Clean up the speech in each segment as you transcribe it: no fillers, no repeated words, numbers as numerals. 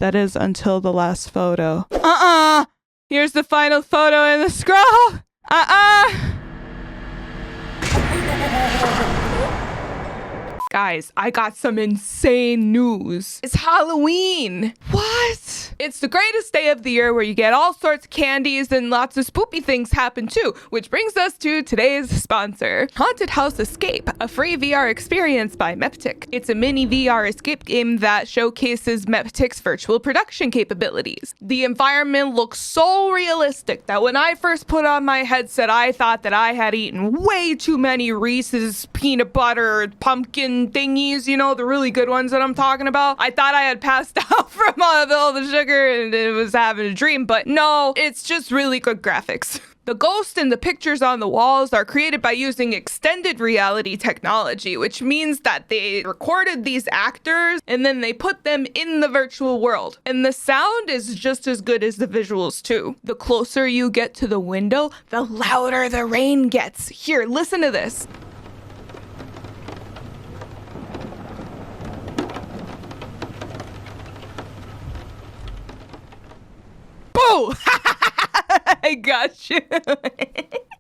That is until the last photo. Here's the final photo in the scroll. Guys, I got some insane news. It's Halloween. What? It's the greatest day of the year where you get all sorts of candies and lots of spoopy things happen too, which brings us to today's sponsor, Haunted House Escape, a free VR experience by Meptic. It's a mini VR escape game that showcases Meptic's virtual production capabilities. The environment looks so realistic that when I first put on my headset, I thought that I had eaten way too many Reese's peanut butter pumpkin thingies, you know, the really good ones that I'm talking about. I thought I had passed out from all the sugar and it was having a dream, but no, it's just really good graphics. The ghosts and the pictures on the walls are created by using extended reality technology, which means that they recorded these actors and then they put them in the virtual world. And the sound is just as good as the visuals too. The closer you get to the window, the louder the rain gets. Here, listen to this. Oh, I got you.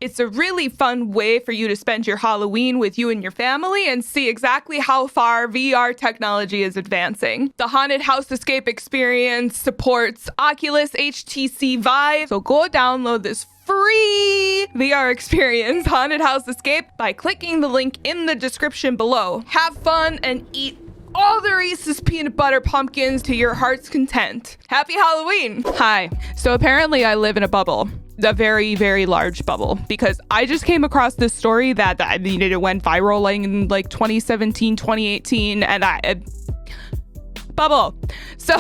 It's a really fun way for you to spend your Halloween with you and your family and see exactly how far VR technology is advancing. The Haunted House Escape experience supports Oculus, HTC Vive, so go download this free VR experience, Haunted House Escape, by clicking the link in the description below. Have fun and eat all the Reese's peanut butter pumpkins to your heart's content. Happy Halloween! Hi. So apparently I live in a bubble. A very, very large bubble. Because I just came across this story that, it went viral in like 2017, 2018, and bubble. So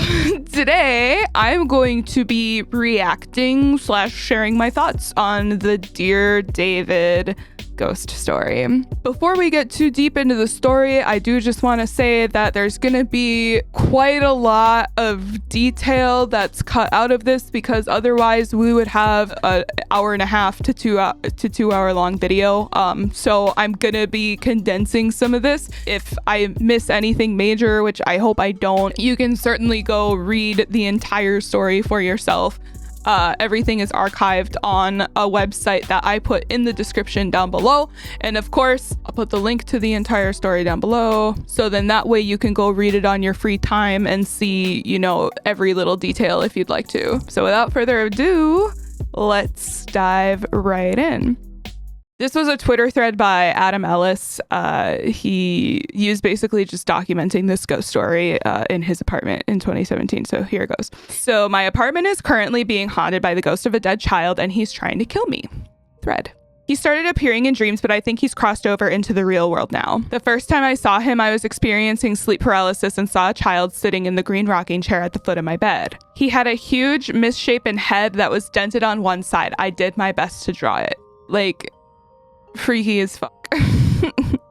today I'm going to be reacting / sharing my thoughts on the Dear David ghost story. Before we get too deep into the story, I do just want to say that there's going to be quite a lot of detail that's cut out of this because otherwise we would have an hour and a half to 2 hour long video. So I'm going to be condensing some of this. If I miss anything major, which I hope I don't, you can certainly go read the entire story for yourself. Everything is archived on a website that I put in the description down below. And of course, I'll put the link to the entire story down below. So then that way you can go read it on your free time and see, you know, every little detail if you'd like to. So without further ado, let's dive right in. This was a Twitter thread by Adam Ellis. He used basically just documenting this ghost story in his apartment in 2017. So here it goes. So my apartment is currently being haunted by the ghost of a dead child and he's trying to kill me. Thread. He started appearing in dreams, but I think he's crossed over into the real world now. The first time I saw him, I was experiencing sleep paralysis and saw a child sitting in the green rocking chair at the foot of my bed. He had a huge misshapen head that was dented on one side. I did my best to draw it. Like, freaky as fuck.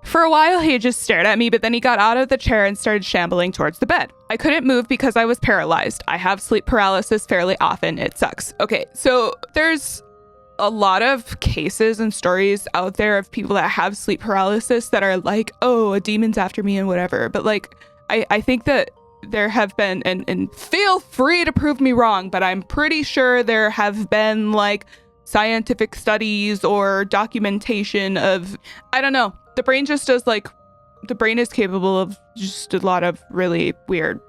For a while, he just stared at me, but then he got out of the chair and started shambling towards the bed. I couldn't move because I was paralyzed. I have sleep paralysis fairly often. It sucks. Okay, so there's a lot of cases and stories out there of people that have sleep paralysis that are like, oh, a demon's after me and whatever. But like, I think that there have been, and feel free to prove me wrong, but I'm pretty sure there have been like scientific studies or documentation of, I don't know, the brain just does like, the brain is capable of just a lot of really weird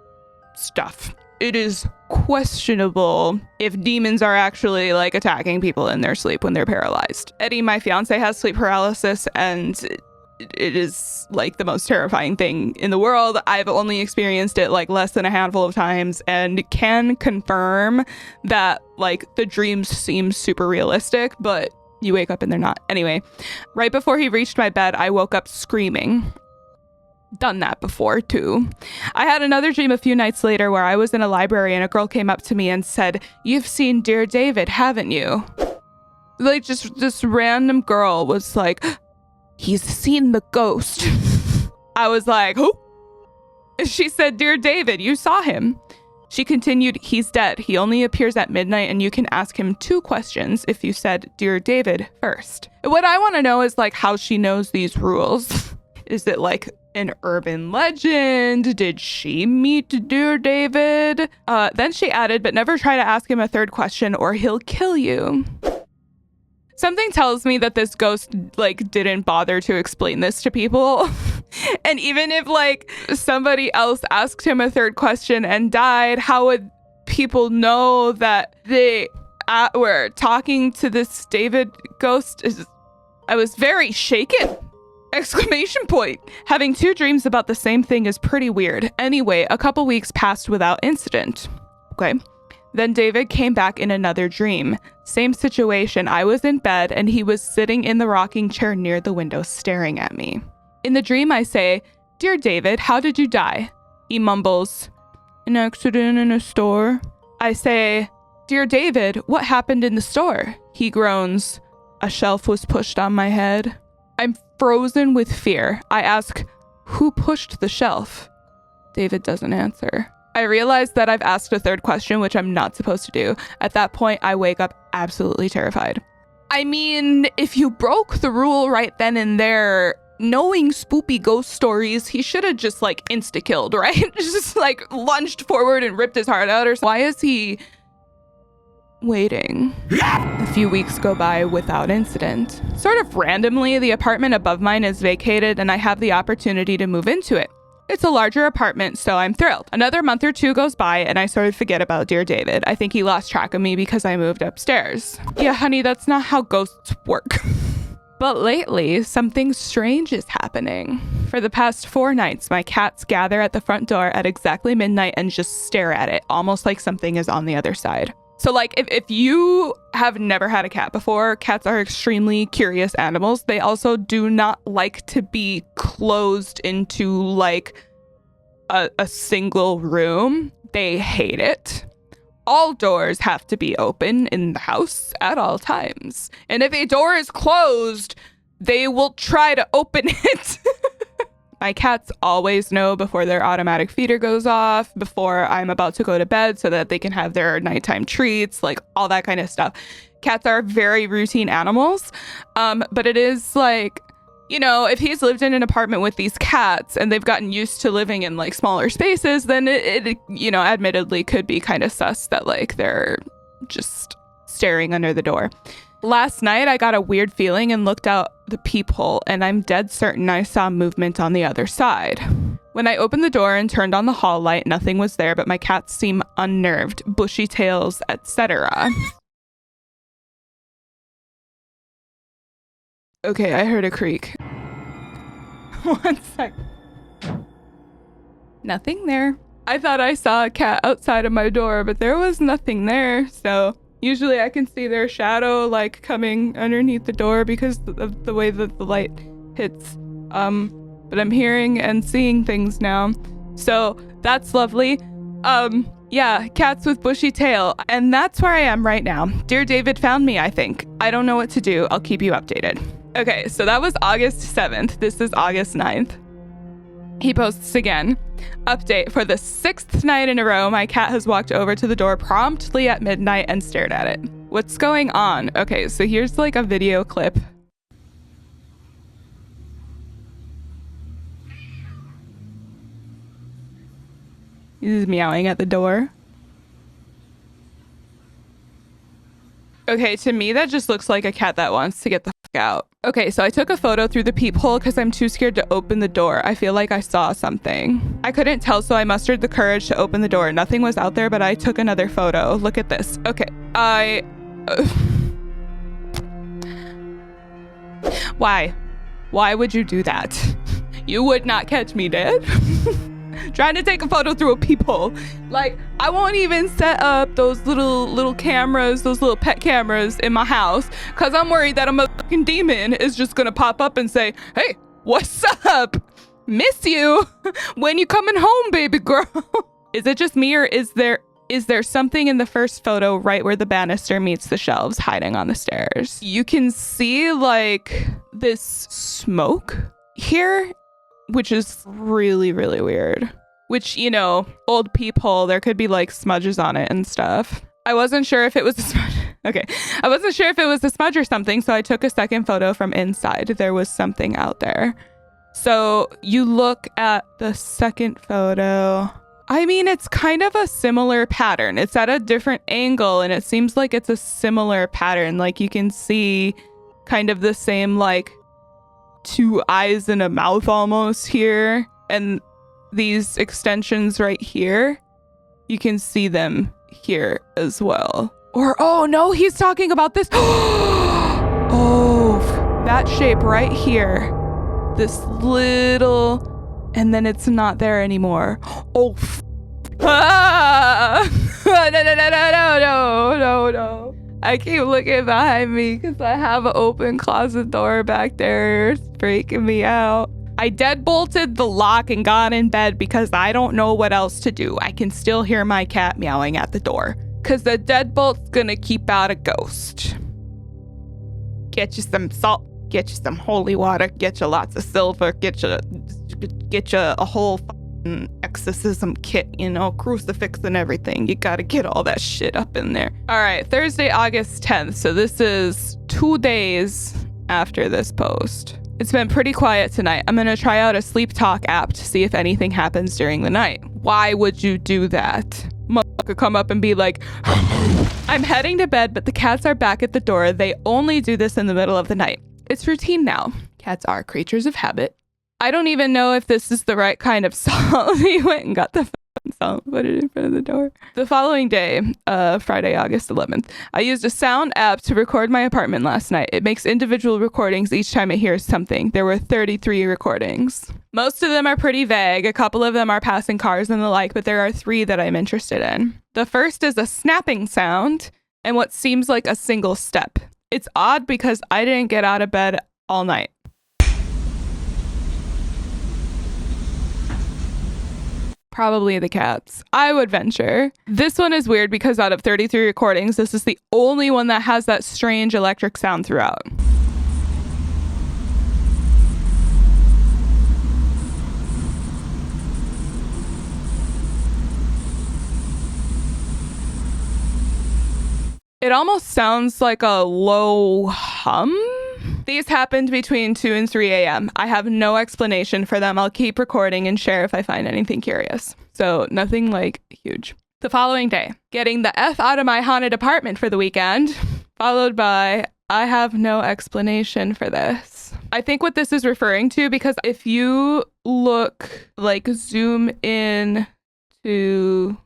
stuff. It is questionable if demons are actually like attacking people in their sleep when they're paralyzed. Eddie, my fiance, has sleep paralysis and it is like the most terrifying thing in the world. I've only experienced it like less than a handful of times and can confirm that like the dreams seem super realistic, but you wake up and they're not. Anyway, right before he reached my bed, I woke up screaming. Done that before too. I had another dream a few nights later where I was in a library and a girl came up to me and said, "You've seen Dear David, haven't you?" Like just this random girl was like, "He's seen the ghost." I was like, who? She said, "Dear David, you saw him." She continued, "He's dead. He only appears at midnight and you can ask him 2 questions if you said Dear David first." What I want to know is like how she knows these rules. Is it like an urban legend? Did she meet dear David? Then she added, but never try to ask him a third question or he'll kill you. Something tells me that this ghost like didn't bother to explain this to people. And even if like somebody else asked him a third question and died, how would people know that they were talking to this David ghost? I was very shaken. Exclamation point. Having two dreams about the same thing is pretty weird. Anyway, a couple weeks passed without incident. Okay. Then David came back in another dream. Same situation. I was in bed and he was sitting in the rocking chair near the window staring at me. In the dream, I say, "Dear David, how did you die?" He mumbles, "An accident in a store." I say, "Dear David, what happened in the store?" He groans, "A shelf was pushed on my head." I'm frozen with fear. I ask, "Who pushed the shelf?" David doesn't answer. I realize that I've asked a third question, which I'm not supposed to do. At that point, I wake up absolutely terrified. I mean, if you broke the rule right then and there, knowing spoopy ghost stories, he should have just like insta-killed, right? Just like lunged forward and ripped his heart out. Or why is he waiting? A few weeks go by without incident. Sort of randomly, the apartment above mine is vacated and I have the opportunity to move into it. It's a larger apartment, so I'm thrilled. Another month or two goes by and I sort of forget about dear David. I think he lost track of me because I moved upstairs. Yeah, honey, that's not how ghosts work. But lately, something strange is happening. For the past 4 nights, my cats gather at the front door at exactly midnight and just stare at it, almost like something is on the other side. So like if you have never had a cat before, cats are extremely curious animals. They also do not like to be closed into like a single room. They hate it. All doors have to be open in the house at all times. And if a door is closed, they will try to open it. My cats always know before their automatic feeder goes off, before I'm about to go to bed so that they can have their nighttime treats, like all that kind of stuff. Cats are very routine animals, but it is like, you know, if he's lived in an apartment with these cats and they've gotten used to living in like smaller spaces, then it you know, admittedly could be kind of sus that like they're just staring under the door. Last night, I got a weird feeling and looked out the peephole, and I'm dead certain I saw movement on the other side. When I opened the door and turned on the hall light, nothing was there, but my cats seem unnerved, bushy tails, etc. Okay, I heard a creak. One sec. Nothing there. I thought I saw a cat outside of my door, but there was nothing there, so... Usually I can see their shadow like coming underneath the door because of the way that the light hits. But I'm hearing and seeing things now. So that's lovely. Yeah, cats with bushy tail. And that's where I am right now. Dear David found me, I think. I don't know what to do. I'll keep you updated. Okay, so that was August 7th. This is August 9th. He posts again. Update, for the 6th night in a row, my cat has walked over to the door promptly at midnight and stared at it. What's going on? Okay, so here's like a video clip. He's meowing at the door. Okay, to me that just looks like a cat that wants to get the fuck out. Okay, so I took a photo through the peephole because I'm too scared to open the door. I feel like I saw something. I couldn't tell, so I mustered the courage to open the door. Nothing was out there, but I took another photo. Look at this. Okay, Why? Why would you do that? You would not catch me dead. Trying to take a photo through a peephole. Like, I won't even set up those little cameras, those little pet cameras in my house, because I'm worried that a motherfucking demon is just gonna pop up and say, "Hey, what's up? Miss you. When you coming home, baby girl?" Is it just me, or is there something in the first photo right where the banister meets the shelves hiding on the stairs? You can see like this smoke here, which is really, really weird. Which, you know, old peephole, there could be like smudges on it and stuff. I wasn't sure if it was a smudge. Okay. I wasn't sure if it was a smudge or something, so I took a second photo from inside. There was something out there. So you look at the second photo. I mean, it's kind of a similar pattern. It's at a different angle and it seems like it's a similar pattern. Like you can see kind of the same like 2 eyes and a mouth almost here. And these extensions right here, you can see them here as well. Or, oh no, he's talking about this. Oh, that shape right here. This little, and then it's not there anymore. Oh, ah! No. I keep looking behind me because I have an open closet door back there. It's freaking me out. I deadbolted the lock and got in bed because I don't know what else to do. I can still hear my cat meowing at the door because the deadbolt's gonna keep out a ghost. Get you some salt, get you some holy water, get you lots of silver, get you a whole exorcism kit, you know, crucifix and everything. You gotta get all that shit up in there. All right, Thursday, August 10th. So this is 2 days after this post. It's been pretty quiet tonight. I'm gonna try out a sleep talk app to see if anything happens during the night. Why would you do that? Motherfucker come up and be like, I'm heading to bed, but the cats are back at the door. They only do this in the middle of the night. It's routine now. Cats are creatures of habit. I don't even know if this is the right kind of salt. He went and got the salt, put it in front of the door. The following day, Friday, August 11th, I used a sound app to record my apartment last night. It makes individual recordings each time it hears something. There were 33 recordings. Most of them are pretty vague. A couple of them are passing cars and the like, but there are 3 that I'm interested in. The first is a snapping sound and what seems like a single step. It's odd because I didn't get out of bed all night. Probably the cats. I would venture. This one is weird because out of 33 recordings, this is the only one that has that strange electric sound throughout. It almost sounds like a low hum. These happened between 2 and 3 a.m. I have no explanation for them. I'll keep recording and share if I find anything curious. So nothing like huge. The following day, getting the F out of my haunted apartment for the weekend, followed by, I have no explanation for this. I think what this is referring to, because if you look, like zoom in to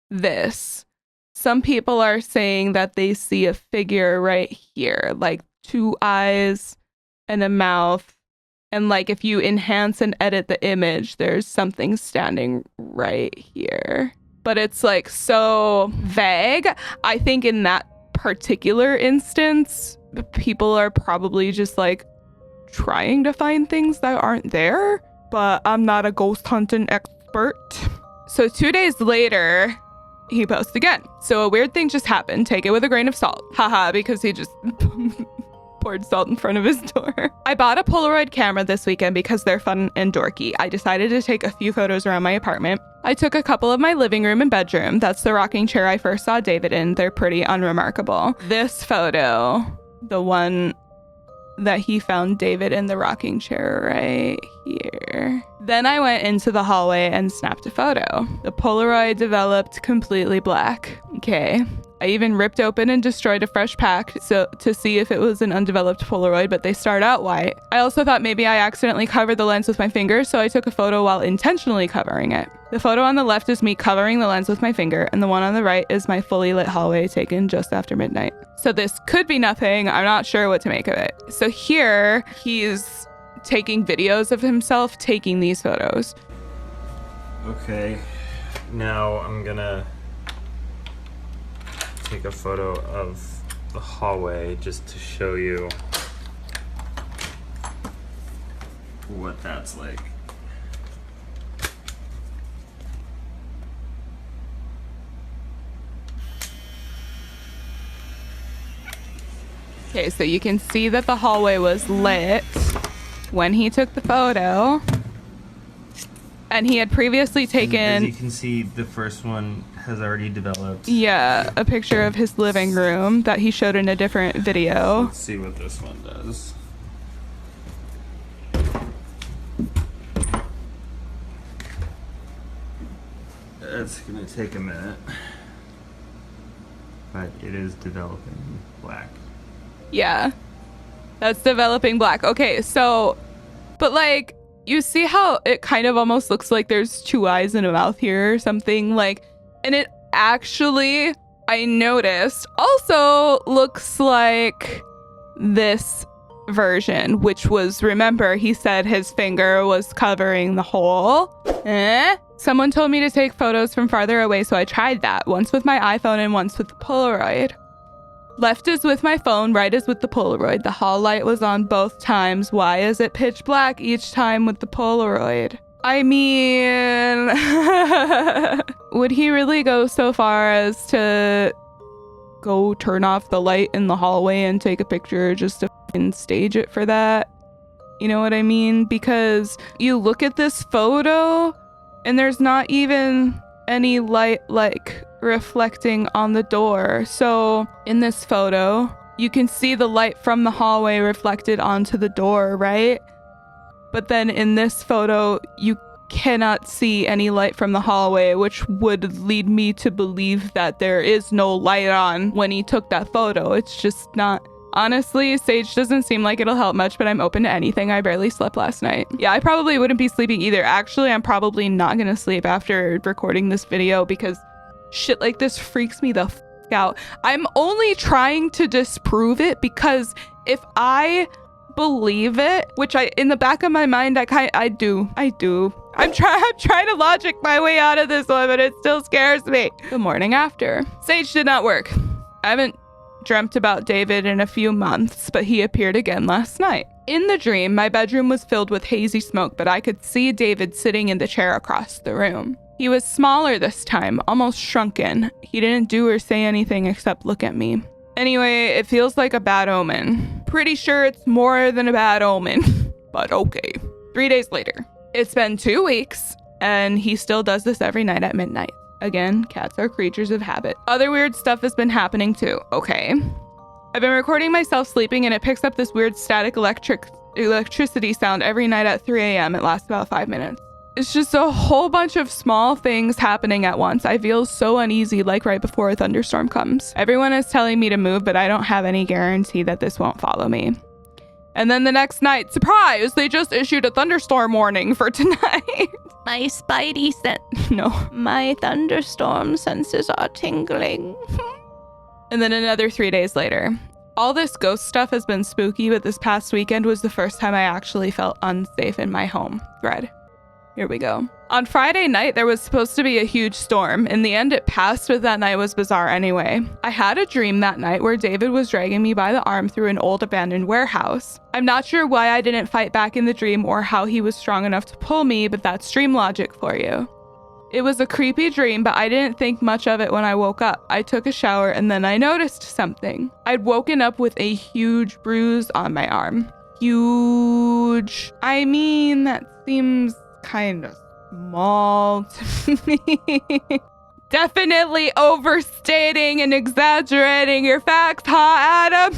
this, some people are saying that they see a figure right here, like 2 eyes and a mouth. And like if you enhance and edit the image, there's something standing right here. But it's like so vague. I think in that particular instance, people are probably just like trying to find things that aren't there. But I'm not a ghost hunting expert. So 2 days later, he posts again. So a weird thing just happened. Take it with a grain of salt. Haha, because he just poured salt in front of his door. I bought a Polaroid camera this weekend because they're fun and dorky. I decided to take a few photos around my apartment. I took a couple of my living room and bedroom. That's the rocking chair I first saw David in. They're pretty unremarkable. This photo, the one that he found David in the rocking chair right here. Then I went into the hallway and snapped a photo. The Polaroid developed completely black. Okay. I even ripped open and destroyed a fresh pack to see if it was an undeveloped Polaroid, but they start out white. I also thought maybe I accidentally covered the lens with my finger, so I took a photo while intentionally covering it. The photo on the left is me covering the lens with my finger, and the one on the right is my fully lit hallway taken just after midnight. So this could be nothing. I'm not sure what to make of it. So here, he's taking videos of himself taking these photos. Okay, now I'm gonna take a photo of the hallway just to show you what that's like. Okay, so you can see that the hallway was lit when he took the photo. And he had previously taken... As you can see, the first one has already developed. Yeah, a picture of his living room that he showed in a different video. Let's see what this one does. It's gonna take a minute. But it is developing black. Yeah. That's developing black. Okay, so, but like, you see how it kind of almost looks like there's two eyes and a mouth here or something? Like, and it actually, I noticed, also looks like this version, which was, remember, he said his finger was covering the hole. Someone told me to take photos from farther away, so I tried that, once with my iPhone and once with the Polaroid. Left is with my phone, right is with the Polaroid. The hall light was on both times. Why is it pitch black each time with the Polaroid? I mean, would he really go so far as to go turn off the light in the hallway and take a picture just to fucking stage it for that? You know what I mean? Because you look at this photo and there's not even any light like reflecting on the door. So in this photo, you can see the light from the hallway reflected onto the door, right? But then in this photo, you cannot see any light from the hallway, which would lead me to believe that there is no light on when he took that photo. It's just not. Honestly, Sage doesn't seem like it'll help much, but I'm open to anything. I barely slept last night. Yeah, I probably wouldn't be sleeping either. Actually, I'm probably not gonna sleep after recording this video because shit like this freaks me the f out. I'm only trying to disprove it because if I believe it, which in the back of my mind, I do. I'm trying to logic my way out of this one, but it still scares me. The morning after. Sage did not work. I haven't dreamt about David in a few months, but he appeared again last night. In the dream, my bedroom was filled with hazy smoke, but I could see David sitting in the chair across the room. He was smaller this time, almost shrunken. He didn't do or say anything except look at me. Anyway, it feels like a bad omen. Pretty sure it's more than a bad omen, but okay. 3 days later. It's been 2 weeks, and he still does this every night at midnight. Again, cats are creatures of habit. Other weird stuff has been happening too. Okay. I've been recording myself sleeping and it picks up this weird static electricity sound every night at 3 a.m. It lasts about 5 minutes. It's just a whole bunch of small things happening at once. I feel so uneasy, like right before a thunderstorm comes. Everyone is telling me to move, but I don't have any guarantee that this won't follow me. And then the next night, surprise, they just issued a thunderstorm warning for tonight. My spidey sense. No. My thunderstorm senses are tingling. And then another 3 days later. All this ghost stuff has been spooky, but this past weekend was the first time I actually felt unsafe in my home. Thread. Here we go. On Friday night, there was supposed to be a huge storm. In the end, it passed, but that night was bizarre anyway. I had a dream that night where David was dragging me by the arm through an old abandoned warehouse. I'm not sure why I didn't fight back in the dream or how he was strong enough to pull me, but that's dream logic for you. It was a creepy dream, but I didn't think much of it when I woke up. I took a shower and then I noticed something. I'd woken up with a huge bruise on my arm. Huge. I mean, that seems kind of small to me. Definitely overstating and exaggerating your facts, huh, Adam?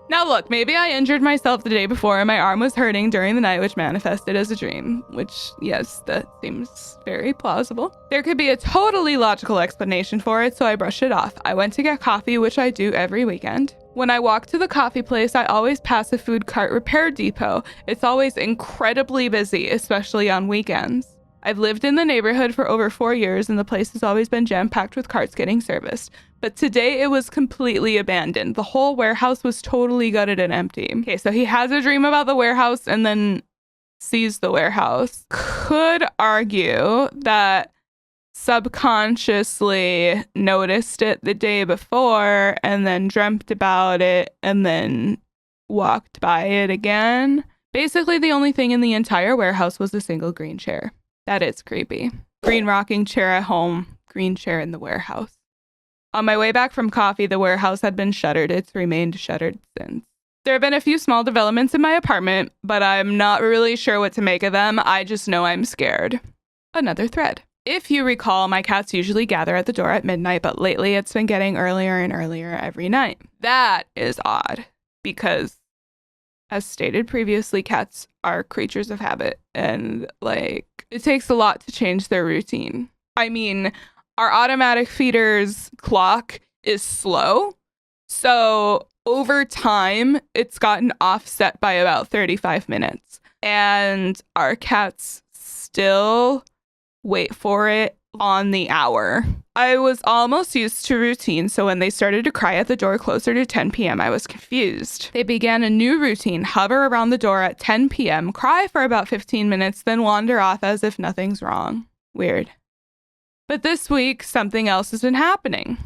Now look, maybe I injured myself the day before and my arm was hurting during the night, which manifested as a dream, which, yes, that seems very plausible. There could be a totally logical explanation for it, so I brushed it off. I went to get coffee, which I do every weekend. When I walk to the coffee place, I always pass a food cart repair depot. It's always incredibly busy, especially on weekends. I've lived in the neighborhood for over 4 years and the place has always been jam-packed with carts getting serviced. But today it was completely abandoned. The whole warehouse was totally gutted and empty. Okay, so he has a dream about the warehouse and then sees the warehouse. Could argue that subconsciously noticed it the day before and then dreamt about it and then walked by it again. Basically, the only thing in the entire warehouse was a single green chair. That is creepy. Green rocking chair at home, green chair in the warehouse. On my way back from coffee, the warehouse had been shuttered. It's remained shuttered since. There have been a few small developments in my apartment, but I'm not really sure what to make of them. I just know I'm scared. Another thread. If you recall, my cats usually gather at the door at midnight, but lately it's been getting earlier and earlier every night. That is odd because, as stated previously, cats are creatures of habit and, like, it takes a lot to change their routine. I mean, our automatic feeder's clock is slow. So over time, it's gotten offset by about 35 minutes. And our cats still wait for it on the hour. I was almost used to routine, so when they started to cry at the door closer to 10 p.m., I was confused. They began a new routine, hover around the door at 10 p.m., cry for about 15 minutes, then wander off as if nothing's wrong. Weird. But this week, something else has been happening.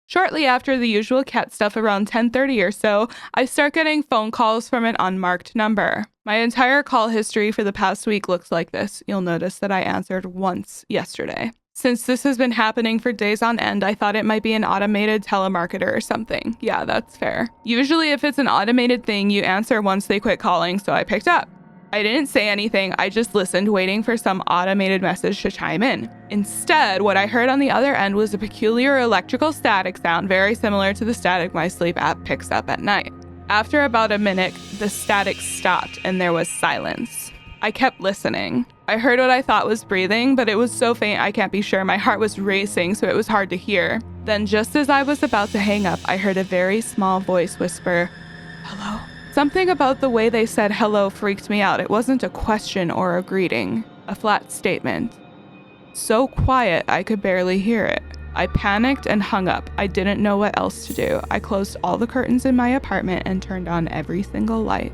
Shortly after the usual cat stuff around 10:30 or so, I start getting phone calls from an unmarked number. My entire call history for the past week looks like this. You'll notice that I answered once yesterday. Since this has been happening for days on end, I thought it might be an automated telemarketer or something. Yeah, that's fair. Usually if it's an automated thing, you answer once they quit calling, so I picked up. I didn't say anything, I just listened, waiting for some automated message to chime in. Instead, what I heard on the other end was a peculiar electrical static sound very similar to the static my sleep app picks up at night. After about a minute, the static stopped and there was silence. I kept listening. I heard what I thought was breathing, but it was so faint I can't be sure. My heart was racing, so it was hard to hear. Then just as I was about to hang up, I heard a very small voice whisper, "Hello?" Something about the way they said hello freaked me out. It wasn't a question or a greeting, a flat statement. So quiet I could barely hear it. I panicked and hung up. I didn't know what else to do. I closed all the curtains in my apartment and turned on every single light.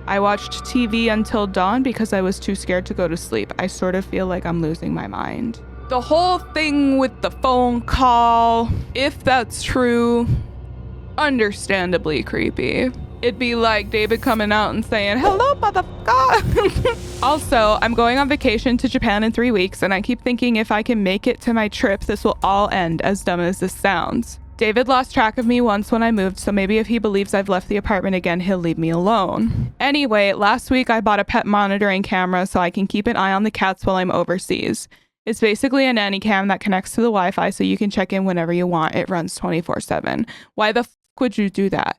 I watched TV until dawn because I was too scared to go to sleep. I sort of feel like I'm losing my mind. The whole thing with the phone call, if that's true, understandably creepy. It'd be like David coming out and saying, "Hello, motherfucker." Also, I'm going on vacation to Japan in 3 weeks, and I keep thinking if I can make it to my trip, this will all end, as dumb as this sounds. David lost track of me once when I moved, so maybe if he believes I've left the apartment again, he'll leave me alone. Anyway, last week I bought a pet monitoring camera so I can keep an eye on the cats while I'm overseas. It's basically a nanny cam that connects to the Wi-Fi so you can check in whenever you want. It runs 24/7. Why the f*** would you do that?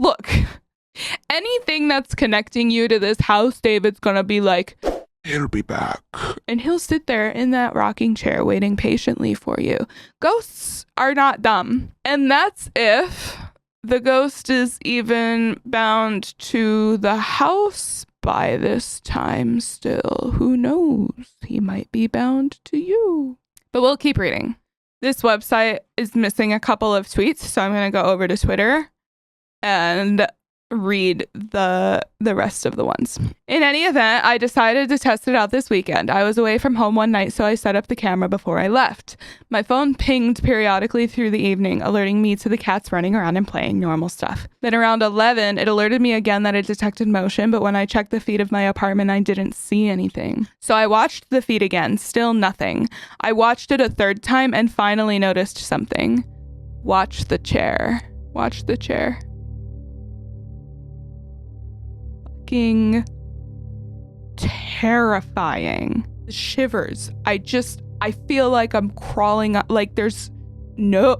Look, anything that's connecting you to this house, David's gonna be like, "He'll be back." And he'll sit there in that rocking chair waiting patiently for you. Ghosts are not dumb. And that's if the ghost is even bound to the house by this time still. Who knows? He might be bound to you. But we'll keep reading. This website is missing a couple of tweets, so I'm gonna go over to Twitter and read the rest of the ones. In any event, I decided to test it out this weekend. I was away from home one night, so I set up the camera before I left. My phone pinged periodically through the evening, alerting me to the cats running around and playing normal stuff. Then around 11, it alerted me again that it detected motion, but when I checked the feed of my apartment, I didn't see anything. So I watched the feed again, still nothing. I watched it a third time and finally noticed something. Watch the chair. Watch the chair. Terrifying. Shivers. I feel like I'm crawling up, like there's no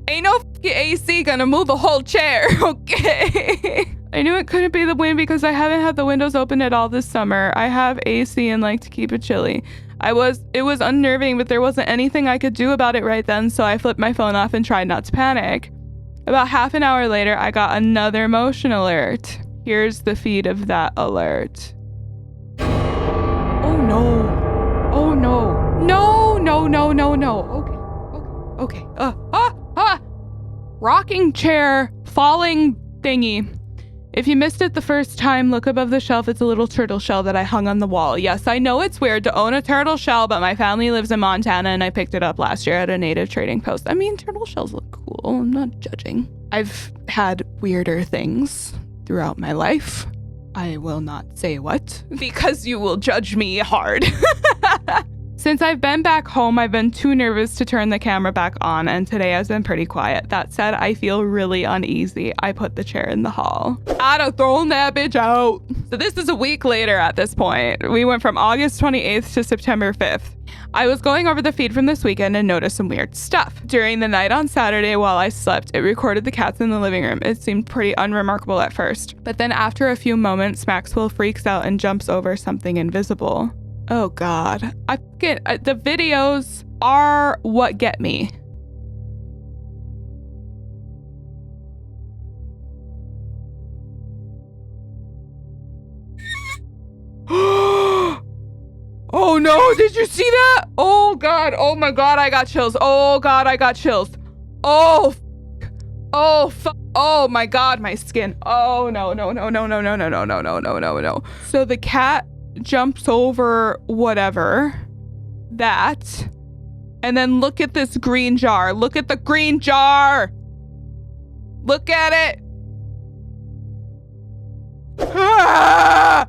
ain't no AC gonna move a whole chair. Okay. I knew it couldn't be the wind because I haven't had the windows open at all this summer. I have AC and like to keep it chilly. It was unnerving, but there wasn't anything I could do about it right then, so I flipped my phone off and tried not to panic. About half an hour later, I got another motion alert. Here's the feed of that alert. Oh no. Oh no. No, no, no, no, no. Okay. Rocking chair, falling thingy. If you missed it the first time, look above the shelf. It's a little turtle shell that I hung on the wall. Yes, I know it's weird to own a turtle shell, but my family lives in Montana and I picked it up last year at a native trading post. I mean, turtle shells look cool. I'm not judging. I've had weirder things throughout my life. I will not say what, because you will judge me hard. Since I've been back home, I've been too nervous to turn the camera back on, and today has been pretty quiet. That said, I feel really uneasy. I put the chair in the hall. I'd have thrown that bitch out. So this is a week later at this point. We went from August 28th to September 5th. I was going over the feed from this weekend and noticed some weird stuff. During the night on Saturday while I slept, it recorded the cats in the living room. It seemed pretty unremarkable at first. But then after a few moments, Maxwell freaks out and jumps over something invisible. Oh God. The videos are what get me. Oh no, did you see that? Oh God, oh my God, I got chills. Oh God, I got chills. Oh, oh, oh my God, my skin. Oh no, no, no, no, no, no, no, no, no, no, no, no, no. So the cat jumps over whatever, that, and then look at this green jar. Look at the green jar. Look at it. Ah!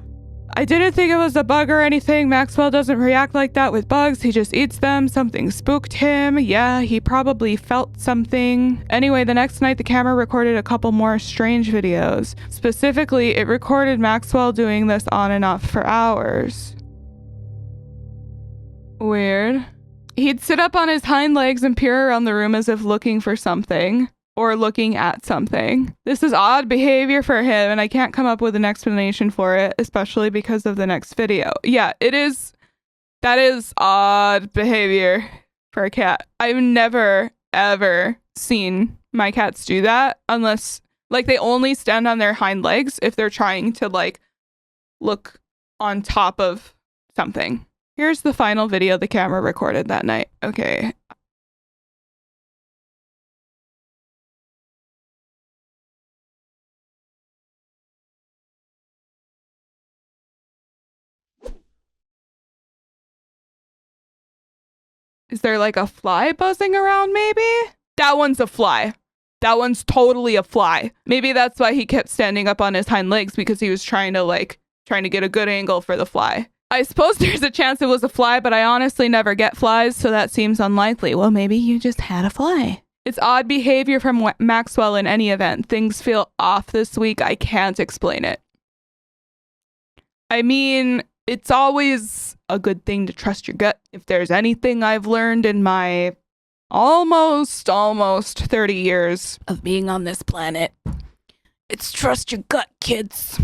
I didn't think it was a bug or anything. Maxwell doesn't react like that with bugs. He just eats them. Something spooked him. Yeah, he probably felt something. Anyway, the next night the camera recorded a couple more strange videos. Specifically, it recorded Maxwell doing this on and off for hours. Weird. He'd sit up on his hind legs and peer around the room as if looking for something. Or looking at something. This is odd behavior for him, and I can't come up with an explanation for it, especially because of the next video. Yeah, it is. That is odd behavior for a cat. I've never, ever seen my cats do that unless, like, they only stand on their hind legs if they're trying to, like, look on top of something. Here's the final video the camera recorded that night. Okay. Is there like a fly buzzing around maybe? That one's a fly. That one's totally a fly. Maybe that's why he kept standing up on his hind legs, because he was trying to get a good angle for the fly. I suppose there's a chance it was a fly, but I honestly never get flies, so that seems unlikely. Well, maybe you just had a fly. It's odd behavior from Maxwell in any event. Things feel off this week. I can't explain it. I mean, it's always a good thing to trust your gut. If there's anything I've learned in my almost 30 years of being on this planet, it's trust your gut, kids.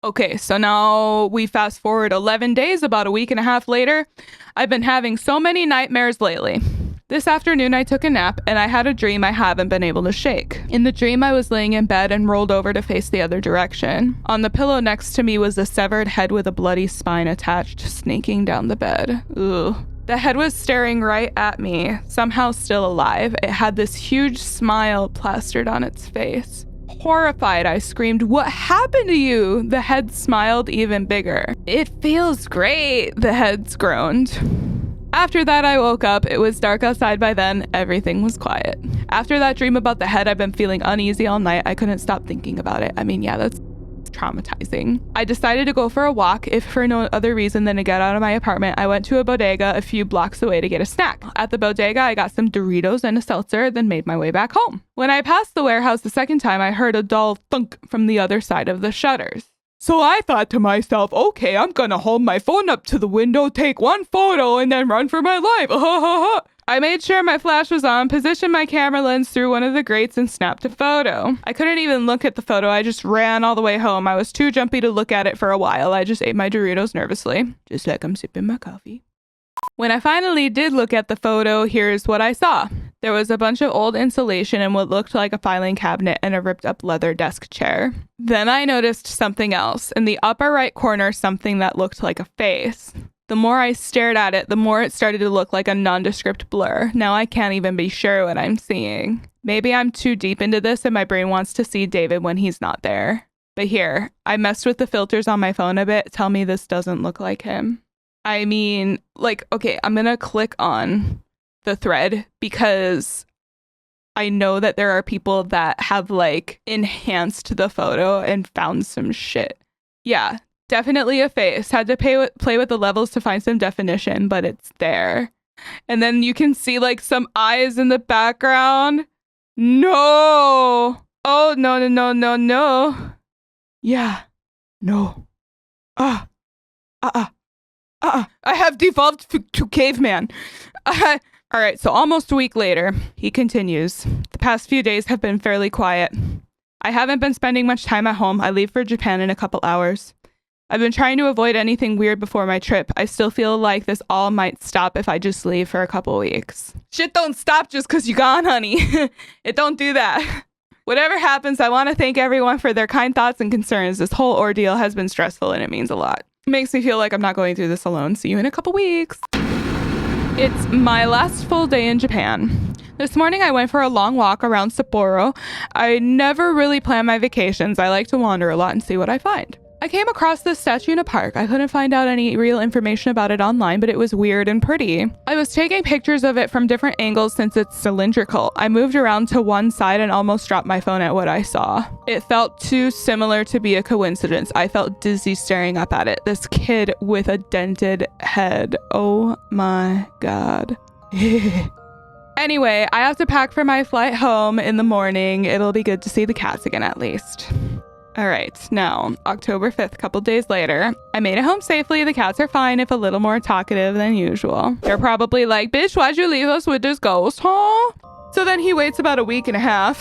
Okay, so now we fast forward 11 days, about a week and a half later. I've been having so many nightmares lately. This afternoon, I took a nap and I had a dream I haven't been able to shake. In the dream, I was laying in bed and rolled over to face the other direction. On the pillow next to me was a severed head with a bloody spine attached, snaking down the bed. Ugh. The head was staring right at me, somehow still alive. It had this huge smile plastered on its face. Horrified, I screamed, "What happened to you?" The head smiled even bigger. "It feels great," the head groaned. After that, I woke up. It was dark outside by then. Everything was quiet. After that dream about the head, I've been feeling uneasy all night. I couldn't stop thinking about it. I mean, yeah, that's traumatizing. I decided to go for a walk, if for no other reason than to get out of my apartment. I went to a bodega a few blocks away to get a snack. At the bodega, I got some Doritos and a seltzer, then made my way back home. When I passed the warehouse the second time, I heard a dull thunk from the other side of the shutters. So I thought to myself, okay, I'm gonna hold my phone up to the window, take one photo, and then run for my life. I made sure my flash was on, positioned my camera lens through one of the grates, and snapped a photo. I couldn't even look at the photo. I just ran all the way home. I was too jumpy to look at it for a while. I just ate my Doritos nervously, just like I'm sipping my coffee. When I finally did look at the photo, here's what I saw. There was a bunch of old insulation and what looked like a filing cabinet and a ripped up leather desk chair. Then I noticed something else. In the upper right corner, something that looked like a face. The more I stared at it, the more it started to look like a nondescript blur. Now I can't even be sure what I'm seeing. Maybe I'm too deep into this and my brain wants to see David when he's not there. But here, I messed with the filters on my phone a bit. Tell me this doesn't look like him. I mean, like, okay, I'm gonna click on the thread because I know that there are people that have like enhanced the photo and found some shit. Yeah, definitely a face. Had to play with the levels to find some definition, but it's there. And then you can see like some eyes in the background. No. Oh, no, no, no, no, no. Yeah. No. I have devolved to caveman. All right, so almost a week later, he continues. The past few days have been fairly quiet. I haven't been spending much time at home. I leave for Japan in a couple hours. I've been trying to avoid anything weird before my trip. I still feel like this all might stop if I just leave for a couple weeks. Shit don't stop just because you gone, honey. It don't do that. Whatever happens, I want to thank everyone for their kind thoughts and concerns. This whole ordeal has been stressful and it means a lot. It makes me feel like I'm not going through this alone. See you in a couple weeks. It's my last full day in Japan. This morning I went for a long walk around Sapporo. I never really plan my vacations. I like to wander a lot and see what I find. I came across this statue in a park. I couldn't find out any real information about it online, but it was weird and pretty. I was taking pictures of it from different angles since it's cylindrical. I moved around to one side and almost dropped my phone at what I saw. It felt too similar to be a coincidence. I felt dizzy staring up at it. This kid with a dented head. Oh my God. Anyway, I have to pack for my flight home in the morning. It'll be good to see the cats again at least. All right, now, October 5th, couple days later, I made it home safely. The cats are fine, if a little more talkative than usual. They're probably like, bitch, why'd you leave us with this ghost, huh? So then he waits about a week and a half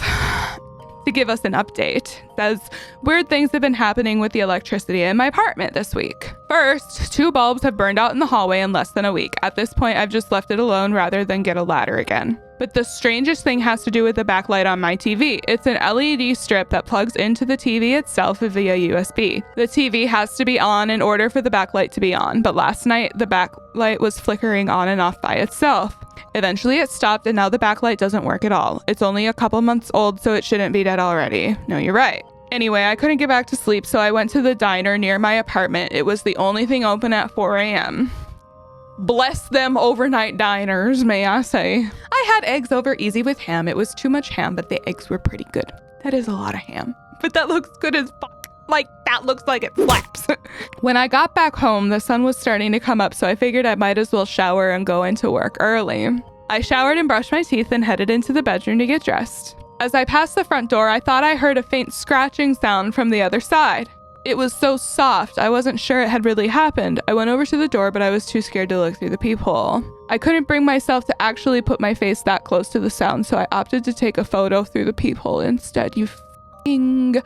to give us an update. Says, weird things have been happening with the electricity in my apartment this week. First, 2 bulbs have burned out in the hallway in less than a week. At this point, I've just left it alone rather than get a ladder again. But the strangest thing has to do with the backlight on my TV. It's an LED strip that plugs into the TV itself via USB. The TV has to be on in order for the backlight to be on, but last night the backlight was flickering on and off by itself. Eventually it stopped and now the backlight doesn't work at all. It's only a couple months old, so it shouldn't be dead already. No, you're right. Anyway, I couldn't get back to sleep, so I went to the diner near my apartment. It was the only thing open at 4 a.m. Bless them overnight diners, may I say. I had eggs over easy with ham. It was too much ham, but the eggs were pretty good. That is a lot of ham, but that looks good as fuck. Like, that looks like it flaps. When I got back home, the sun was starting to come up, so I figured I might as well shower and go into work early. I showered and brushed my teeth and headed into the bedroom to get dressed. As I passed the front door, I thought I heard a faint scratching sound from the other side. It was so soft, I wasn't sure it had really happened. I went over to the door, but I was too scared to look through the peephole. I couldn't bring myself to actually put my face that close to the sound, so I opted to take a photo through the peephole instead. You f***ing...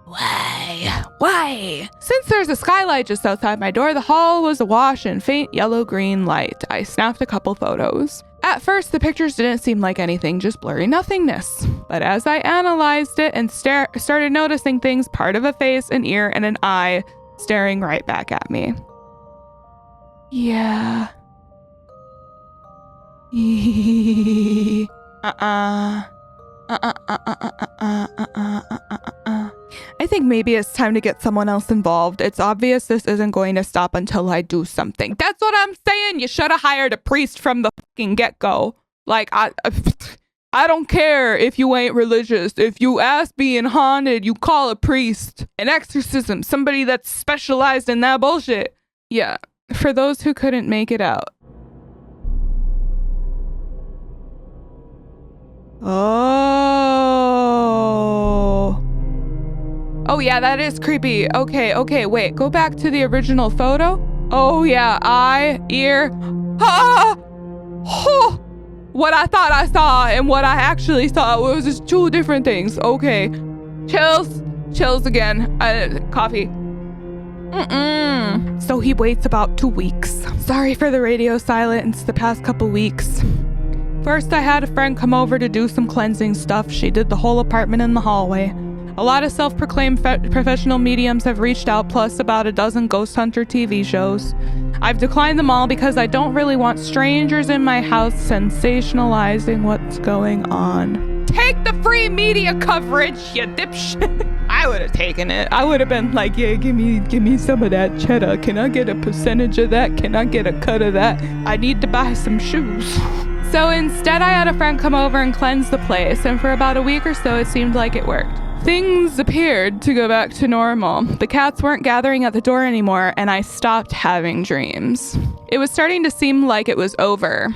Why? Since there's a skylight just outside my door, the hall was awash in faint yellow-green light. I snapped a couple photos. At first, the pictures didn't seem like anything, just blurry nothingness. But as I analyzed it and started noticing things, part of a face, an ear, and an eye staring right back at me. Yeah. I think maybe it's time to get someone else involved. It's obvious this isn't going to stop until I do something. That's what I'm saying. You should have hired a priest from the fucking get-go. Like, I don't care if you ain't religious. If you ass being haunted, you call a priest. An exorcism, somebody that's specialized in that bullshit. Yeah, for those who couldn't make it out. Oh yeah, that is creepy. Okay, wait, go back to the original photo. Oh yeah, eye, ear. What I thought I saw and what I actually saw was just 2 different things. Okay, chills again. Coffee. So he waits about 2 weeks. Sorry for the radio silence the past couple weeks. First, I had a friend come over to do some cleansing stuff. She did the whole apartment in the hallway. A lot of self-proclaimed professional mediums have reached out, plus about a dozen ghost hunter TV shows. I've declined them all because I don't really want strangers in my house sensationalizing what's going on. Take the free media coverage, you dipshit. I would have taken it. I would have been like, yeah, give me some of that cheddar. Can I get a percentage of that? Can I get a cut of that? I need to buy some shoes. So instead, I had a friend come over and cleanse the place, and for about a week or so, it seemed like it worked. Things appeared to go back to normal. The cats weren't gathering at the door anymore, and I stopped having dreams. It was starting to seem like it was over.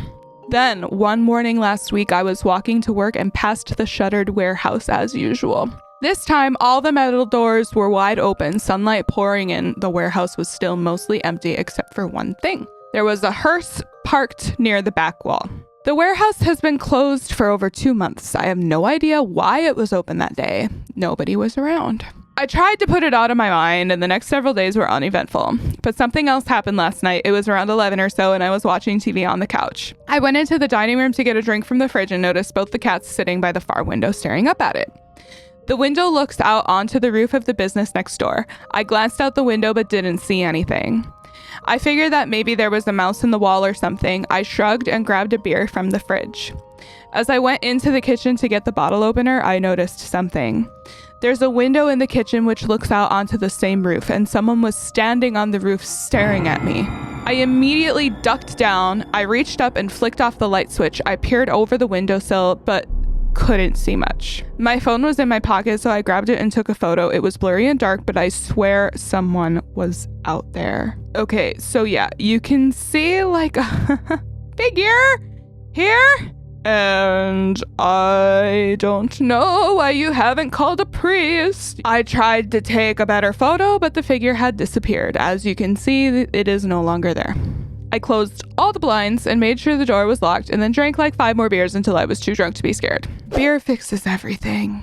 Then, one morning last week, I was walking to work and passed the shuttered warehouse as usual. This time, all the metal doors were wide open, sunlight pouring in. The warehouse was still mostly empty except for one thing. There was a hearse parked near the back wall. The warehouse has been closed for over 2 months. I have no idea why it was open that day. Nobody was around. I tried to put it out of my mind, and the next several days were uneventful. But something else happened last night. It was around 11 or so, and I was watching TV on the couch. I went into the dining room to get a drink from the fridge and noticed both the cats sitting by the far window staring up at it. The window looks out onto the roof of the business next door. I glanced out the window but didn't see anything. I figured that maybe there was a mouse in the wall or something. I shrugged and grabbed a beer from the fridge. As I went into the kitchen to get the bottle opener, I noticed something. There's a window in the kitchen which looks out onto the same roof, and someone was standing on the roof staring at me. I immediately ducked down. I reached up and flicked off the light switch. I peered over the windowsill, but couldn't see much. My phone was in my pocket, so I grabbed it and took a photo. It was blurry and dark, but I swear someone was out there. Okay, so yeah, you can see like a figure here. And I don't know why you haven't called a priest. I tried to take a better photo, but the figure had disappeared. As you can see, it is no longer there. I closed all the blinds and made sure the door was locked, and then drank like 5 more beers until I was too drunk to be scared. Beer fixes everything.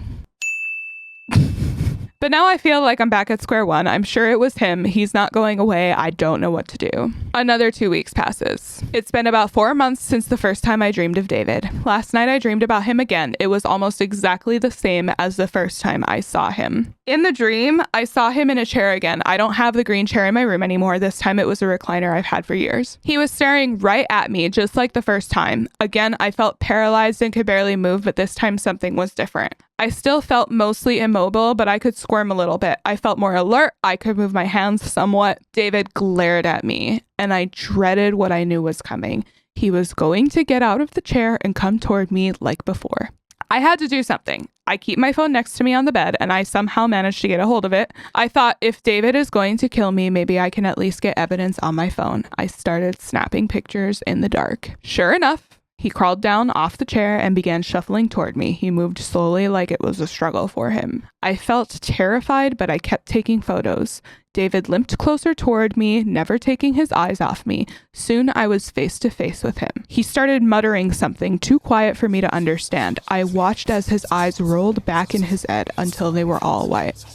But now I feel like I'm back at square one. I'm sure it was him. He's not going away. I don't know what to do. Another 2 weeks passes. It's been about 4 months since the first time I dreamed of David. Last night I dreamed about him again. It was almost exactly the same as the first time I saw him. In the dream, I saw him in a chair again. I don't have the green chair in my room anymore. This time it was a recliner I've had for years. He was staring right at me, just like the first time. Again, I felt paralyzed and could barely move, but this time something was different. I still felt mostly immobile, but I could squirm a little bit. I felt more alert. I could move my hands somewhat. David glared at me, and I dreaded what I knew was coming. He was going to get out of the chair and come toward me like before. I had to do something. I keep my phone next to me on the bed, and I somehow managed to get a hold of it. I thought, if David is going to kill me, maybe I can at least get evidence on my phone. I started snapping pictures in the dark. Sure enough, he crawled down off the chair and began shuffling toward me. He moved slowly, like it was a struggle for him. I felt terrified, but I kept taking photos. David limped closer toward me, never taking his eyes off me. Soon I was face to face with him. He started muttering something too quiet for me to understand. I watched as his eyes rolled back in his head until they were all white.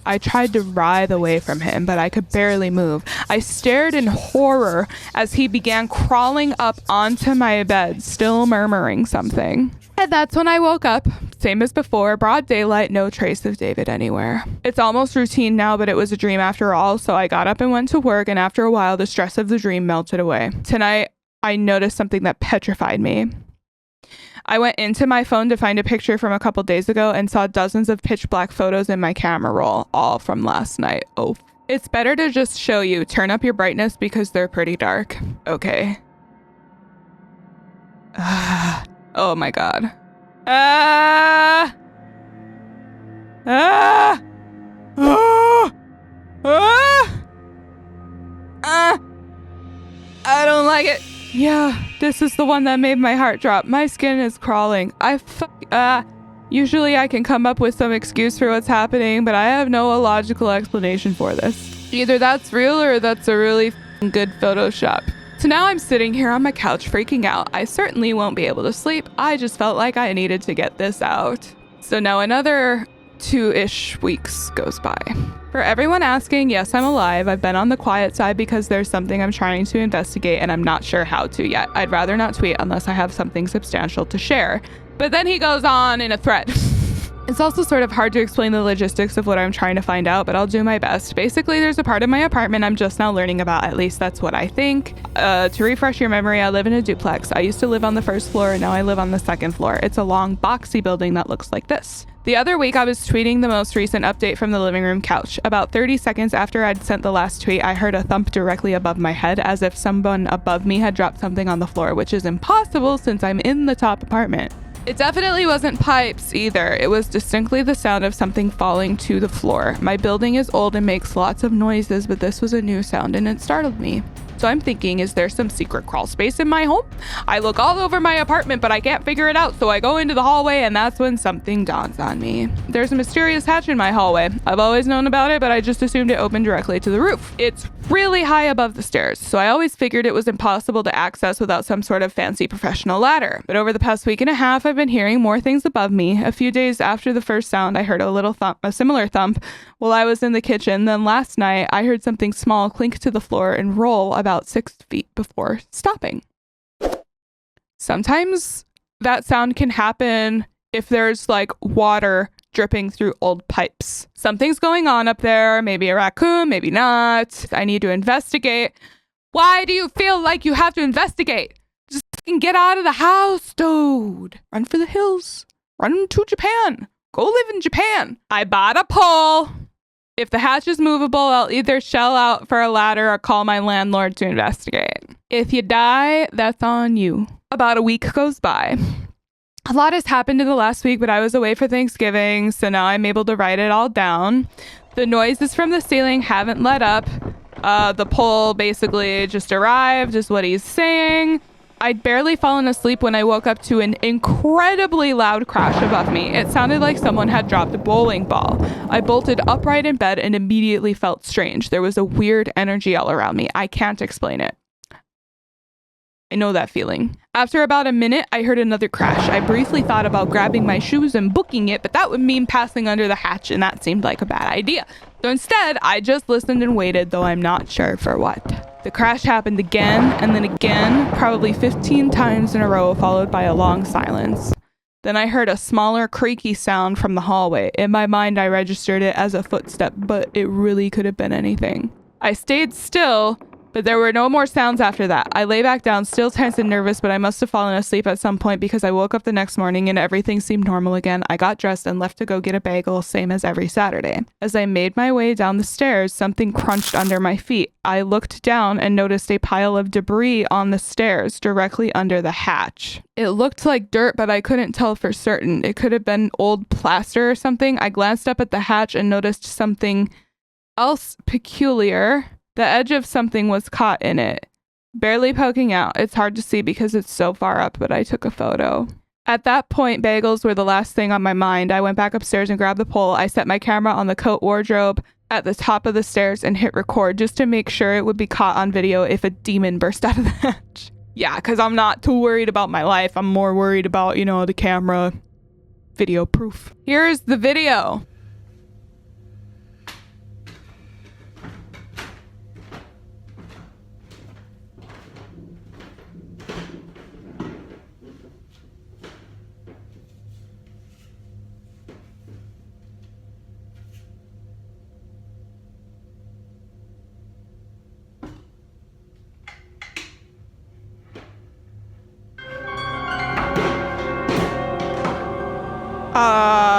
I tried to writhe away from him, but I could barely move. I stared in horror as he began crawling up onto my bed, still murmuring something. And that's when I woke up. Same as before, broad daylight, no trace of David anywhere. It's almost routine now, but it was a dream after all, so I got up and went to work, and after a while, the stress of the dream melted away. Tonight, I noticed something that petrified me. I went into my phone to find a picture from a couple days ago and saw dozens of pitch black photos in my camera roll, all from last night. Oh, it's better to just show you. Turn up your brightness because they're pretty dark. Okay. Oh my god. I don't like it. Yeah, this is the one that made my heart drop. My skin is crawling. Usually I can come up with some excuse for what's happening, but I have no illogical explanation for this. Either that's real or that's a really good Photoshop. So now I'm sitting here on my couch freaking out. I certainly won't be able to sleep. I just felt like I needed to get this out. So now another 2-ish weeks goes by. For everyone asking, yes, I'm alive. I've been on the quiet side because there's something I'm trying to investigate and I'm not sure how to yet. I'd rather not tweet unless I have something substantial to share. But then he goes on in a thread. It's also sort of hard to explain the logistics of what I'm trying to find out, but I'll do my best. Basically, there's a part of my apartment I'm just now learning about. At least that's what I think. To refresh your memory, I live in a duplex. I used to live on the first floor, and now I live on the second floor. It's a long, boxy building that looks like this. The other week, I was tweeting the most recent update from the living room couch. About 30 seconds after I'd sent the last tweet, I heard a thump directly above my head, as if someone above me had dropped something on the floor, which is impossible since I'm in the top apartment. It definitely wasn't pipes either. It was distinctly the sound of something falling to the floor. My building is old and makes lots of noises, but this was a new sound and it startled me. So I'm thinking, is there some secret crawl space in my home? I look all over my apartment, but I can't figure it out, so I go into the hallway, and that's when something dawns on me. There's a mysterious hatch in my hallway. I've always known about it, but I just assumed it opened directly to the roof. It's really high above the stairs, so I always figured it was impossible to access without some sort of fancy professional ladder. But over the past week and a half, I've been hearing more things above me. A few days after the first sound, I heard a little thump, a similar thump, while I was in the kitchen. Then last night, I heard something small clink to the floor and roll about 6 feet before stopping. Sometimes that sound can happen if there's like water dripping through old pipes. Something's going on up there, maybe a raccoon, maybe not. I need to investigate. Why do you feel like you have to investigate? Just fucking get out of the house, dude. Run for the hills. Run to Japan. Go live in Japan. I bought a pole. If the hatch is movable, I'll either shell out for a ladder or call my landlord to investigate. If you die, that's on you. About a week goes by. A lot has happened in the last week, but I was away for Thanksgiving, so now I'm able to write it all down. The noises from the ceiling haven't let up. The pole basically just arrived, is what he's saying. I'd barely fallen asleep when I woke up to an incredibly loud crash above me. It sounded like someone had dropped a bowling ball. I bolted upright in bed and immediately felt strange. There was a weird energy all around me. I can't explain it. I know that feeling. After about a minute, I heard another crash. I briefly thought about grabbing my shoes and booking it, but that would mean passing under the hatch, and that seemed like a bad idea. So instead, I just listened and waited, though I'm not sure for what. The crash happened again, and then again, probably 15 times in a row, followed by a long silence. Then I heard a smaller, creaky sound from the hallway. In my mind, I registered it as a footstep, but it really could have been anything. I stayed still, but there were no more sounds after that. I lay back down, still tense and nervous, but I must have fallen asleep at some point because I woke up the next morning and everything seemed normal again. I got dressed and left to go get a bagel, same as every Saturday. As I made my way down the stairs, something crunched under my feet. I looked down and noticed a pile of debris on the stairs directly under the hatch. It looked like dirt, but I couldn't tell for certain. It could have been old plaster or something. I glanced up at the hatch and noticed something else peculiar. The edge of something was caught in it, barely poking out. It's hard to see because it's so far up, but I took a photo. At that point, bagels were the last thing on my mind. I went back upstairs and grabbed the pole. I set my camera on the coat wardrobe at the top of the stairs and hit record just to make sure it would be caught on video if a demon burst out of the hatch. Yeah, because I'm not too worried about my life. I'm more worried about, the camera video proof. Here's the video.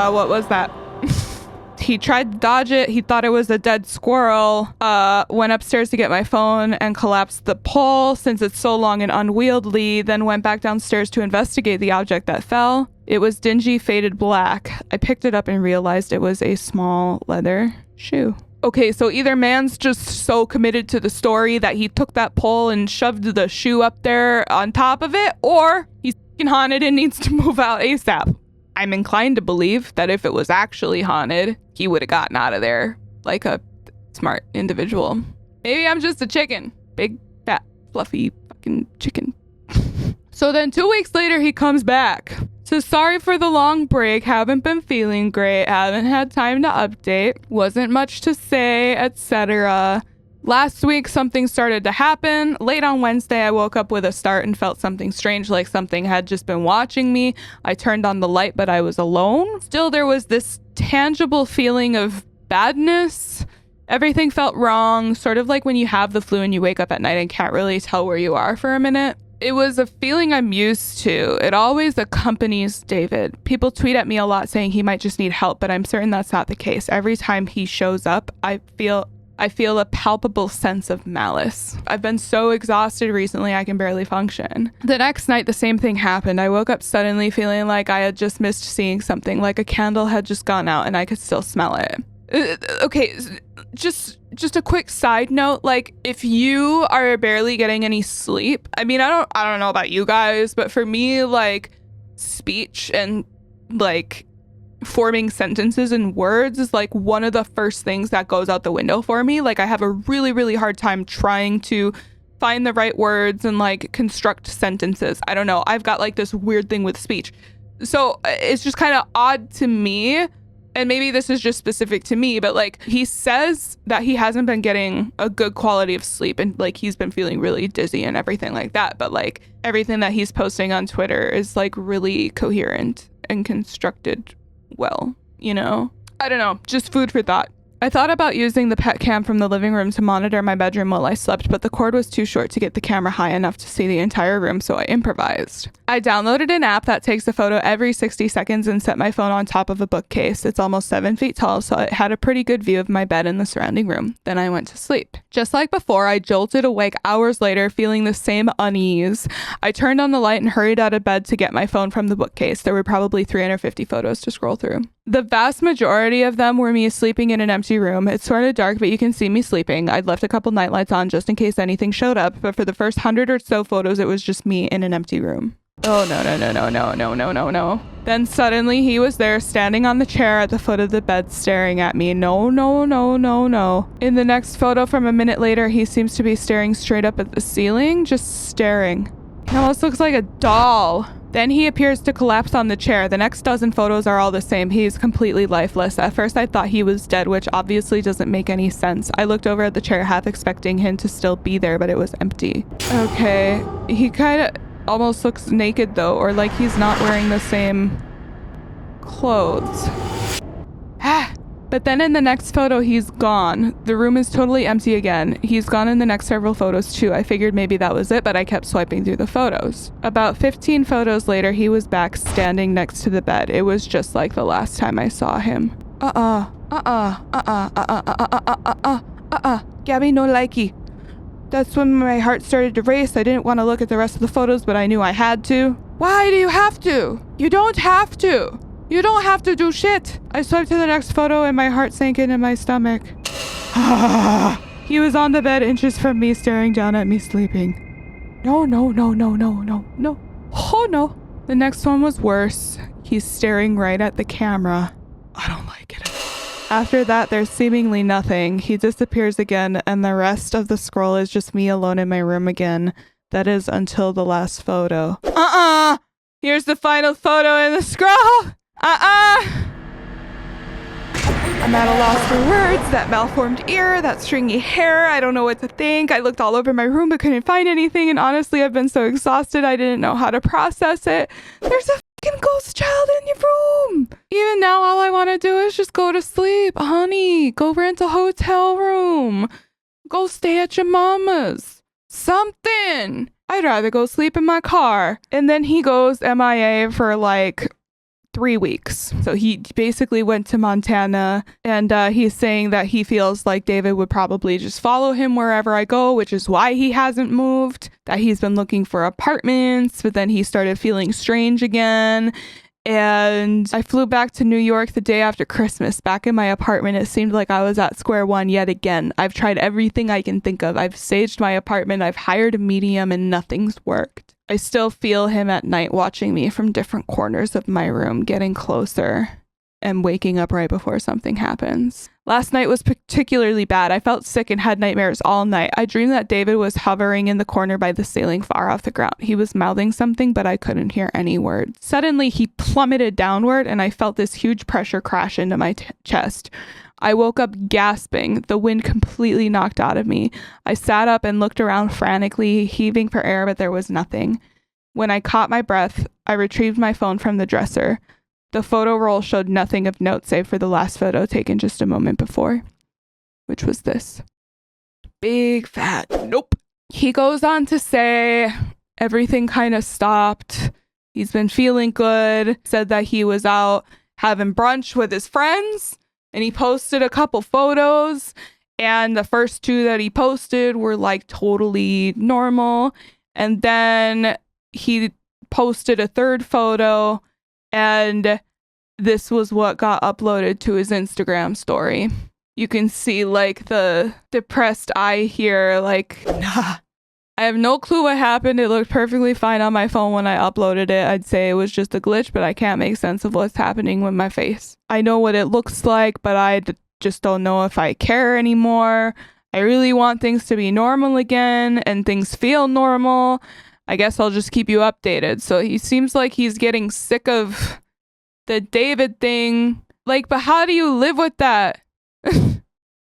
What was that? He tried to dodge it. He thought it was a dead squirrel. Went upstairs to get my phone and collapsed the pole since it's so long and unwieldy. Then went back downstairs to investigate the object that fell. It was dingy, faded black. I picked it up and realized it was a small leather shoe. Okay, so either man's just so committed to the story that he took that pole and shoved the shoe up there on top of it, or he's f***ing haunted and needs to move out ASAP. I'm inclined to believe that if it was actually haunted, he would have gotten out of there like a smart individual. Maybe I'm just a chicken. Big, fat, fluffy fucking chicken. So then 2 weeks later, he comes back. So sorry for the long break. Haven't been feeling great. Haven't had time to update. Wasn't much to say, etc. Last week, something started to happen. Late on Wednesday, I woke up with a start and felt something strange, like something had just been watching me. I turned on the light, but I was alone. Still, there was this tangible feeling of badness. Everything felt wrong, sort of like when you have the flu and you wake up at night and can't really tell where you are for a minute. It was a feeling I'm used to. It always accompanies David. People tweet at me a lot saying he might just need help, but I'm certain that's not the case. Every time he shows up, I feel a palpable sense of malice. I've been so exhausted recently, I can barely function. The next night, the same thing happened. I woke up suddenly feeling like I had just missed seeing something, like a candle had just gone out and I could still smell it. Okay, just a quick side note, like if you are barely getting any sleep, I mean, I don't know about you guys, but for me, like speech and like forming sentences and words is like one of the first things that goes out the window for me. Like I have a really, really hard time trying to find the right words and like construct sentences. I don't know. I've got like this weird thing with speech. So it's just kind of odd to me. And maybe this is just specific to me, but like he says that he hasn't been getting a good quality of sleep and like he's been feeling really dizzy and everything like that. But like everything that he's posting on Twitter is like really coherent and constructed well, you know? I don't know, just food for thought. I thought about using the pet cam from the living room to monitor my bedroom while I slept, but the cord was too short to get the camera high enough to see the entire room, so I improvised. I downloaded an app that takes a photo every 60 seconds and set my phone on top of a bookcase. It's almost 7 feet tall, so it had a pretty good view of my bed and the surrounding room. Then I went to sleep. Just like before, I jolted awake hours later feeling the same unease. I turned on the light and hurried out of bed to get my phone from the bookcase. There were probably 350 photos to scroll through. The vast majority of them were me sleeping in an empty room. It's sort of dark, but you can see me sleeping. I'd left a couple nightlights on just in case anything showed up, but for the first 100 or so photos, it was just me in an empty room. Oh, no. Then suddenly he was there standing on the chair at the foot of the bed staring at me. No. In the next photo from a minute later, he seems to be staring straight up at the ceiling, just staring. He almost looks like a doll. Then he appears to collapse on the chair. The next dozen photos are all the same. He's completely lifeless. At first I thought he was dead, which obviously doesn't make any sense. I looked over at the chair half expecting him to still be there, but it was empty. Okay, he kind of almost looks naked though, or like he's not wearing the same clothes. But then in the next photo, he's gone. The room is totally empty again. He's gone in the next several photos too. I figured maybe that was it, but I kept swiping through the photos. About 15 photos later, he was back standing next to the bed. It was just like the last time I saw him. Gabby, no likey. That's when my heart started to race. I didn't want to look at the rest of the photos, but I knew I had to. Why do you have to? You don't have to. You don't have to do shit. I swiped to the next photo and my heart sank into my stomach. He was on the bed inches from me, staring down at me sleeping. No. Oh no. The next one was worse. He's staring right at the camera. I don't like it. After that, there's seemingly nothing. He disappears again, and the rest of the scroll is just me alone in my room again. That is until the last photo. Here's the final photo in the scroll. I'm at a loss for words. That malformed ear, that stringy hair, I don't know what to think. I looked all over my room but couldn't find anything, and honestly I've been so exhausted I didn't know how to process it. There's a fucking ghost child in your room. Even now all I want to do is just go to sleep. Honey, go rent a hotel room. Go stay at your mama's. Something. I'd rather go sleep in my car. And then he goes MIA for like 3 weeks. So he basically went to Montana, and he's saying that he feels like David would probably just follow him wherever I go, which is why he hasn't moved, that he's been looking for apartments, but then he started feeling strange again. And I flew back to New York the day after Christmas. Back in my apartment, it seemed like I was at square one yet again. I've tried everything I can think of. I've saged my apartment, I've hired a medium, and nothing's worked. I still feel him at night watching me from different corners of my room, getting closer and waking up right before something happens. Last night was particularly bad. I felt sick and had nightmares all night. I dreamed that David was hovering in the corner by the ceiling far off the ground. He was mouthing something, but I couldn't hear any words. Suddenly, he plummeted downward, and I felt this huge pressure crash into my chest. I woke up gasping, the wind completely knocked out of me. I sat up and looked around frantically, heaving for air, but there was nothing. When I caught my breath, I retrieved my phone from the dresser. The photo roll showed nothing of note save for the last photo taken just a moment before, which was this. Big fat nope. He goes on to say everything kind of stopped. He's been feeling good, said that he was out having brunch with his friends, and he posted a couple photos, and the first 2 that he posted were like totally normal. And then he posted a 3rd photo, and this was what got uploaded to his Instagram story. You can see like the depressed eye here, like, nah, I have no clue what happened. It looked perfectly fine on my phone when I uploaded it. I'd say it was just a glitch, but I can't make sense of what's happening with my face. I know what it looks like, but I just don't know if I care anymore. I really want things to be normal again and things feel normal. I guess I'll just keep you updated. So he seems like he's getting sick of the David thing. Like, but how do you live with that?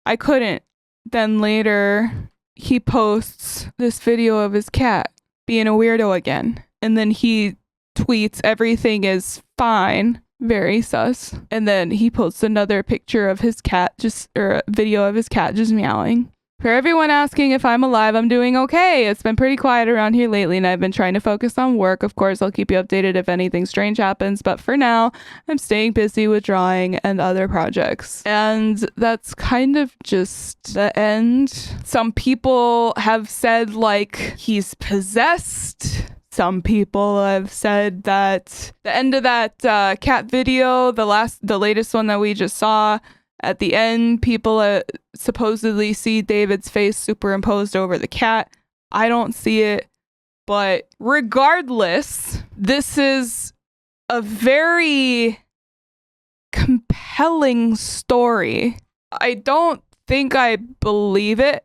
I couldn't. Then later, he posts this video of his cat being a weirdo again. And then he tweets, everything is fine. Very sus. And then he posts another picture of his cat, or a video of his cat just meowing. For everyone asking if I'm alive, I'm doing okay. It's been pretty quiet around here lately and I've been trying to focus on work. Of course, I'll keep you updated if anything strange happens, but for now, I'm staying busy with drawing and other projects. And that's kind of just the end. Some people have said like he's possessed. Some people have said that the end of that cat video, the latest one that we just saw, at the end, people supposedly see David's face superimposed over the cat. I don't see it. But regardless, this is a very compelling story. I don't think I believe it.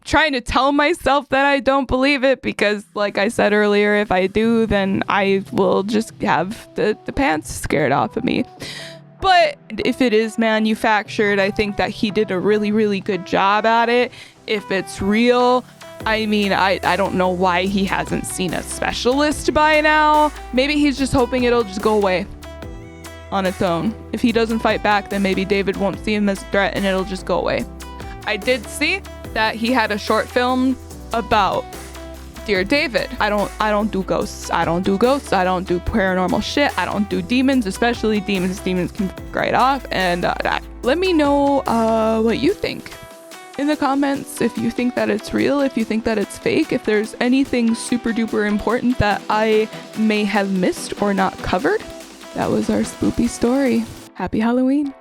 Trying to tell myself that I don't believe it because, like I said earlier, if I do, then I will just have the pants scared off of me. But if it is manufactured, I think that he did a really, really good job at it. If it's real, I mean, I don't know why he hasn't seen a specialist by now. Maybe he's just hoping it'll just go away on its own. If he doesn't fight back, then maybe David won't see him as a threat and it'll just go away. I did see that he had a short film about Dear David. I don't do ghosts. I don't do paranormal shit. I don't do demons, especially demons. Demons can right off. And let me know what you think in the comments. If you think that it's real, if you think that it's fake, if there's anything super duper important that I may have missed or not covered. That was our spoopy story. Happy Halloween.